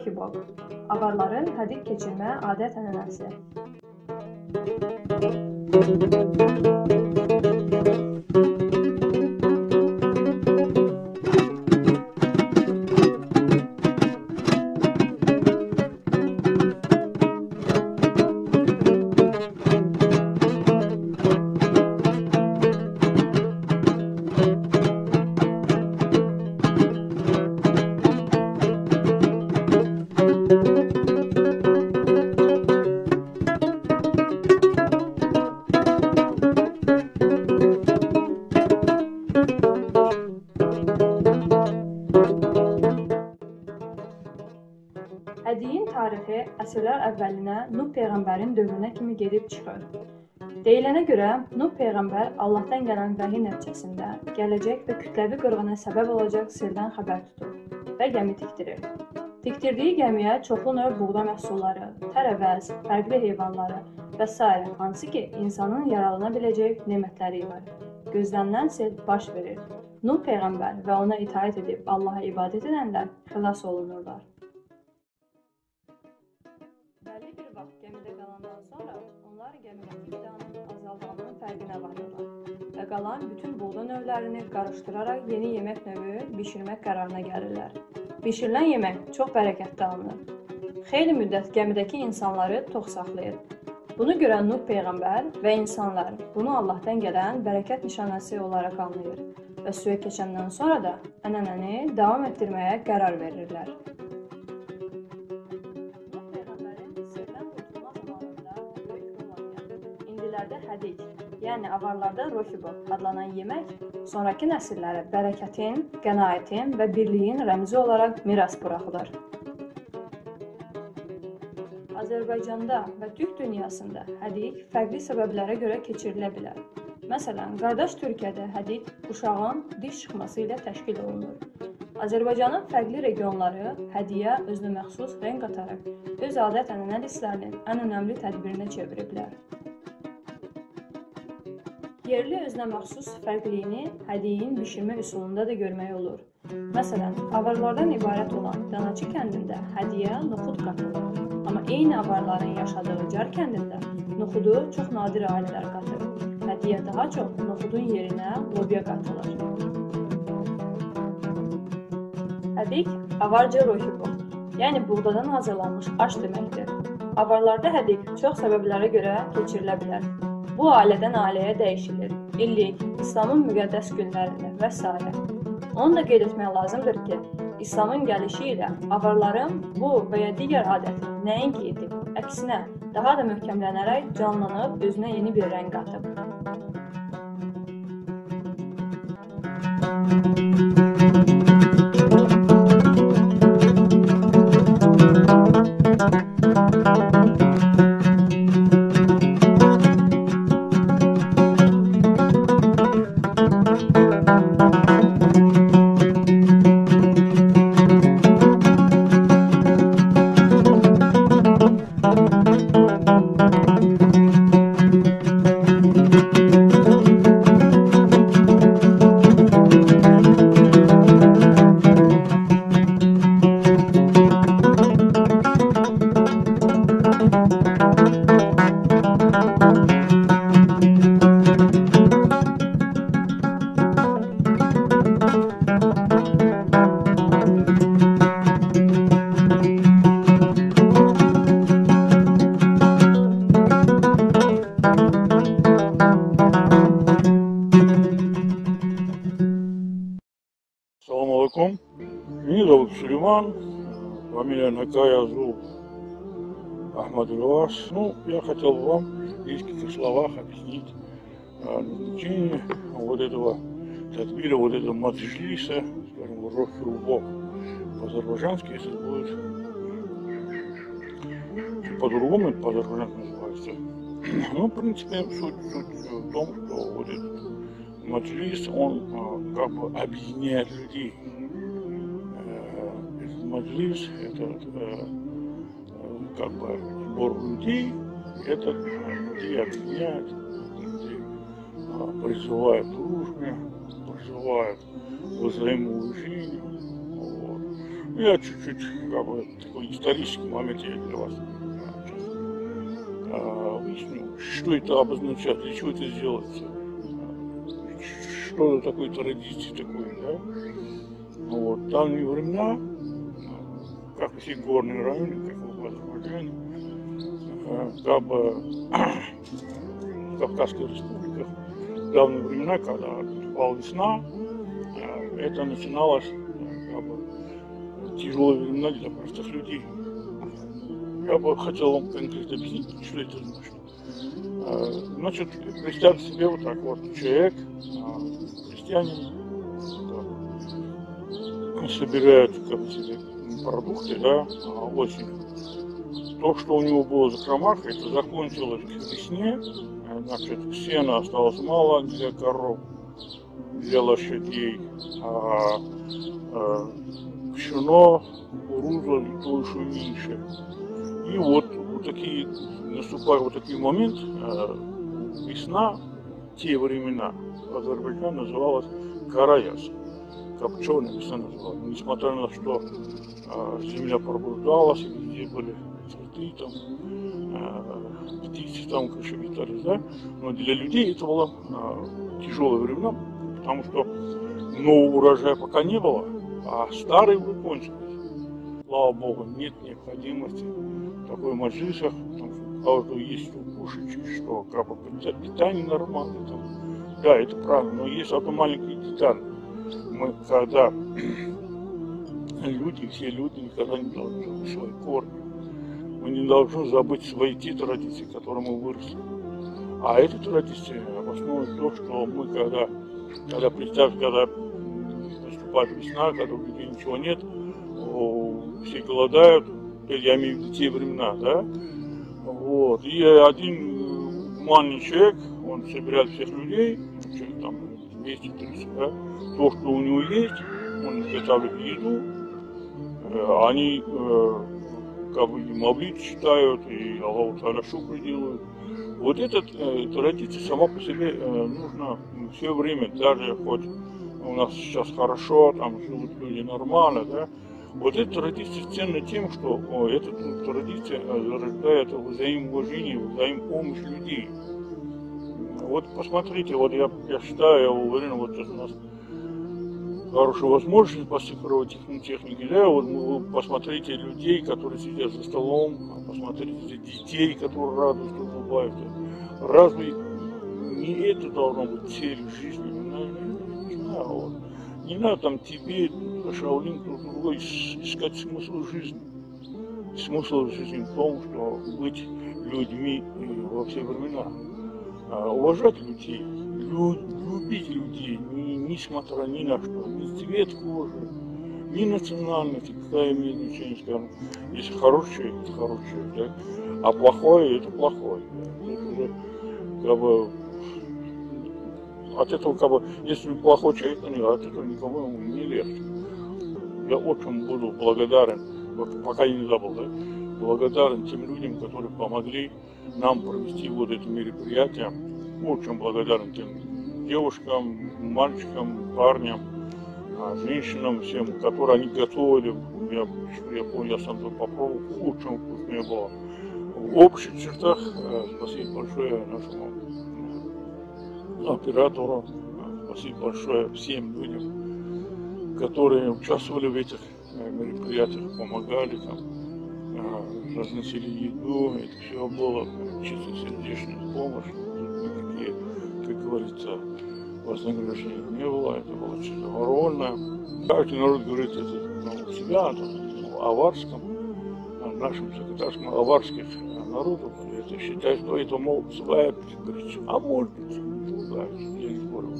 Rohibok, avarların hədik keçirmə adət-ənənəsi. Hədiyin tarixi əsrlər əvvəlinə Nuh Peyğəmbərin dövrünə kimi gedib çıxır. Deyilənə görə, Nuh Peyğəmbər Allahdan gələn vəhiy nəticəsində gələcək və kütləvi qırğına səbəb olacaq sirdən xəbər tutur və gəmi tikdirir. Tikdirdiyi gəmiyə çoxlu növ buğda məhsulları, tərəvəz, fərqli heyvanları və s. hansı ki, insanın yararlana biləcək nemətləri var. Gözlənilən sel baş verir. Nuh Peyğəmbər və ona itaət edib Allaha ibadət edənlər xilas olunurlar. Bəlli bir vaxt gəmidə qalandan sonra onlar gəminin miqdarının azaldığının fərqinə varırlar və qalan bütün buğda növlərini qarışdıraraq yeni yemək növü bişirmək qərarına gəlirlər. Bişirilən yemək çox bərəkətli alınır. Xeyli müddət gəmidəki insanları tox saxlayır. Bunu görən Nuh Peyğəmbər və insanlar bunu Allahdan gələn bərəkət nişanəsi olaraq anlayır və suya keçəndən sonra da ənənəni davam etdirməyə qərar verirlər. Nuh Peyğəmbərin sirdən qurtulma zamanında böyük rol oynayan, indilərdə hədik, yəni avarlarda Rohibok adlanan yemək sonrakı nəsillərə bərəkətin, qənaətin və birliyin rəmzi olaraq miras buraxılır. Azərbaycanda və Türk dünyasında hədik fərqli səbəblərə görə keçirilə bilər. Məsələn, qardaş Türkiyədə hədik uşağın diş çıxması ilə təşkil olunur. Azərbaycanın fərqli regionları hədiyə özünə məxsus rəng qataraq öz adət-ənənə listlərinin ən önəmli tədbirinə çeviriblər. Yerli özünə məxsus fərqliyini hədiyin bişirmə üsulunda da görmək olur. Məsələn, avarlardan ibarət olan Danaçı kəndində hədiyə noxud qatılır. Amma eyni avarların yaşadığı Car kəndində noxudu çox nadir ailələr qatır. Hədiyə daha çox noxudun yerinə lobya qatılır. Hədik avarca Rohibok, yəni buğdadan hazırlanmış aş deməkdir. Avarlarda hədik çox səbəblərə görə keçirilə bilər. Bu ailədən ailəyə dəyişilir, illik, İslamın müqəddəs günlərində və s. Onu da qeyd etmək lazımdır ki, İslamın gəlişi ilə avarların bu və ya digər adəti nəinki edib, əksinə daha da möhkəmlənərək canlanıb özünə yeni bir rəng qatıb. Ассаламу алейкум. Меня зовут Сулейман, фамилия Накая, зовут Ахмад Илваш. Я хотел бы вам в нескольких словах объяснить назначение вот этого тадбира, вот этого маджлиса, скажем, Rohibok. По-азербайджански, если будет по-другому, это по-азербайджански называется. В принципе, суть в том, что вот этот маджлис, он как бы объединяет людей. Этот маджлис, это как бы сбор людей, это людей объединяет, людей призывает к дружбе, призывает к взаимоуважению. Вот. Я чуть-чуть, как бы, такой исторический момент я для вас выясню, что это обозначает, для чего это сделается, что такое традиции такое, да. Вот, в давние времена, как все горные районы, как в Азербайджане, как бы в Кавказских республиках, в давние времена, когда наступала весна, это начиналось как бы тяжелые времена для простых людей. Я бы хотел вам конкретно объяснить, что это значит. Значит, представьте себе вот так вот, человек, крестьянин, собирает как бы, себе продукты, да, осенью. То, что у него было в закромах, это закончилось к весне, значит, сена осталось мало для коров, для лошадей, пшено, кукуруза, то еще меньше. И вот такие, наступают вот такие моменты, весна, те времена, в Азербайджане называлась караяс, копченая весна называлась. Несмотря на то, что земля пробуждалась, везде были цветы, там, птицы там, конечно, витали, да, но для людей это было тяжелые времена, потому что нового урожая пока не было, а старые уже кончились. Слава Богу, нет необходимости в такой маджисах, потому что у каждого есть что кушать, что как бы питание нормальное. Там. Да, это правильно, но есть одна маленькая деталь. Мы когда люди, все люди никогда не должны забыть свои корни. Мы не должны забыть свои те традиции, которые мы выросли. А эти традиции обосновывают то, что мы когда представьте, когда наступает весна, когда у людей ничего нет, все голодают, я имею в виду те времена, да, вот, и один маленький человек, он собирает всех людей, человек там 200-300, да, то, что у него есть, он изготавливает еду, они как бы и мавлид читают, и Аллаху Та'аля шукр делают. Вот эта традиция сама по себе нужна все время, даже хоть у нас сейчас хорошо, там живут люди нормально, да. Вот эта традиция ценна тем, что эта традиция зарождает взаимоуважение, взаимопомощь людей. Вот посмотрите, вот я считаю, я уверен, вот у нас хорошая возможность по цифровой технике, да, вот вы посмотрите людей, которые сидят за столом, посмотрите детей, которые радуются, улыбаются. Разве не это должно быть целью жизни? Не знаю, вот. Не надо там тебе, Шаолин, кто-то другой, искать смысл жизни. Смысл жизни в том, что быть людьми во все времена. Уважать людей, любить людей, несмотря ни на что, ни цвет кожи, ни национальности, какая имеет значение, скажем. Если хороший человек, это хороший человек, да? А плохой, это плохой. Да? Это уже, как бы, от этого, как бы, если плохой человек, то от этого никому не легче. Я очень буду благодарен, вот пока я не забыл, да, благодарен тем людям, которые помогли нам провести вот это мероприятие. Очень благодарен тем девушкам, мальчикам, парням, женщинам, всем, которые они готовили. Я помню, я сам попробовал, очень вкусное было. В общих чертах спасибо большое нашему оператору, спасибо большое всем людям, которые участвовали в этих мероприятиях, помогали там, разносили еду, это все было чисто сердечная помощь, никакие, как говорится, вознаграждения не было, это было чисто добровольно. Каждый народ говорит это у себя, о аварском, нашем сакатарском, аварских народов, это считают, что это, мол, своя притча, а может быть, да, я не спорю.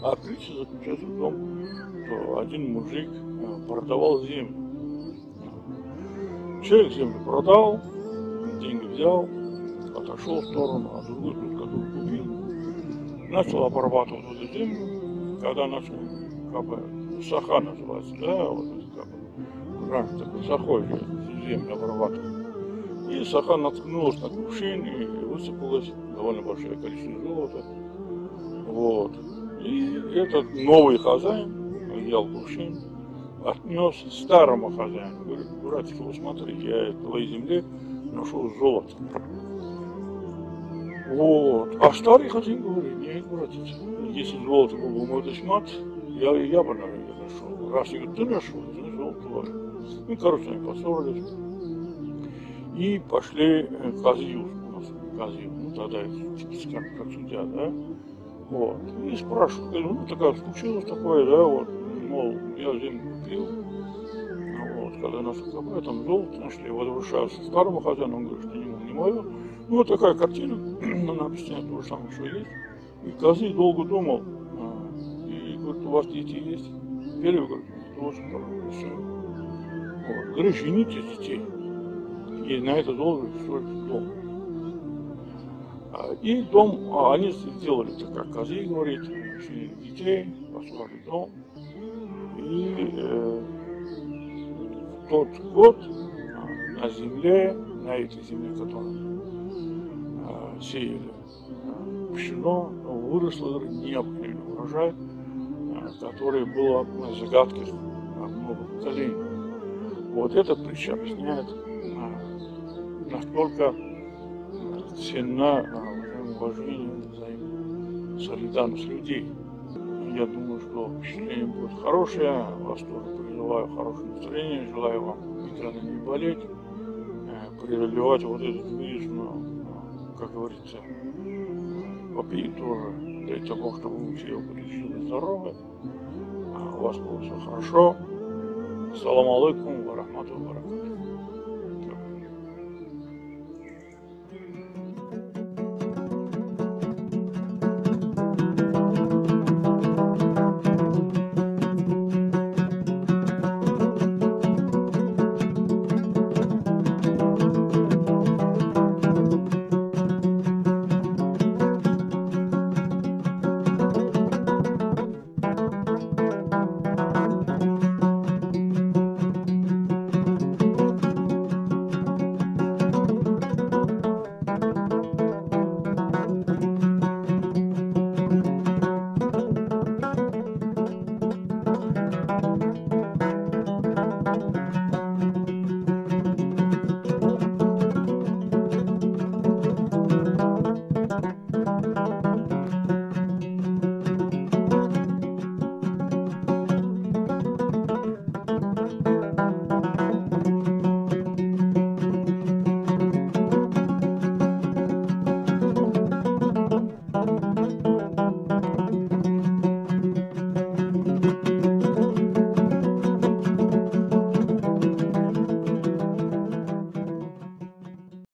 А притча заключается в том, что один мужик продавал землю. Человек землю продал, деньги взял, отошел в сторону, а другой, который купил, начал обрабатывать эту землю, когда начал, как бы, саха называется, да, вот как бы, раньше такой сахой же землю обрабатывал. И саха наткнулась на кувшин и высыпалось довольно большое количество золота. Вот. И этот новый хозяин взял кувшин, отнес старому хозяину. Говорит, братик, вот смотри, я в твоей земле нашел золото. Вот. А старый хозяин говорит, нет, братец, если золото был бы мой дошмат, я бы, наверное, нашел. Раз ты нашел, значит золото твое. Ну, короче, они поссорились. И пошли казью, у нас казью, ну тогда типа как судья, да, вот, и спрашивают, ну такая случилось такое, да, вот, мол, я землю купил, вот, когда нас об этом золото нашли, возвращаются к старому хозяину, он говорит, что не мое, ну вот такая картина, она объясняет то же самое, что есть, и казый долго думал, и говорит, у вас дети есть? Первый говорит, тоже, второй, все, вот, говорит, жените детей. И на это должен строить дом. И дом, они сделали так, как казы, говорит, женили детей, построили дом. И в тот год на земле, на этой земле, которую сеяли пшено, выросло необыкновенный урожай, который был на загадках много поколений. Вот эта притча объясняет, насколько ценна уважение, солидарность людей. Я думаю, что впечатление будет хорошее, вас тоже призываю хорошее настроение, желаю вам никогда не болеть, преодолевать вот эту жизненную, как говорится, попить тоже, дай того, чтобы вы все были живы, здоровы, у вас было все хорошо. Ассаламу алейкум ва рахматуллахи ва баракатуху.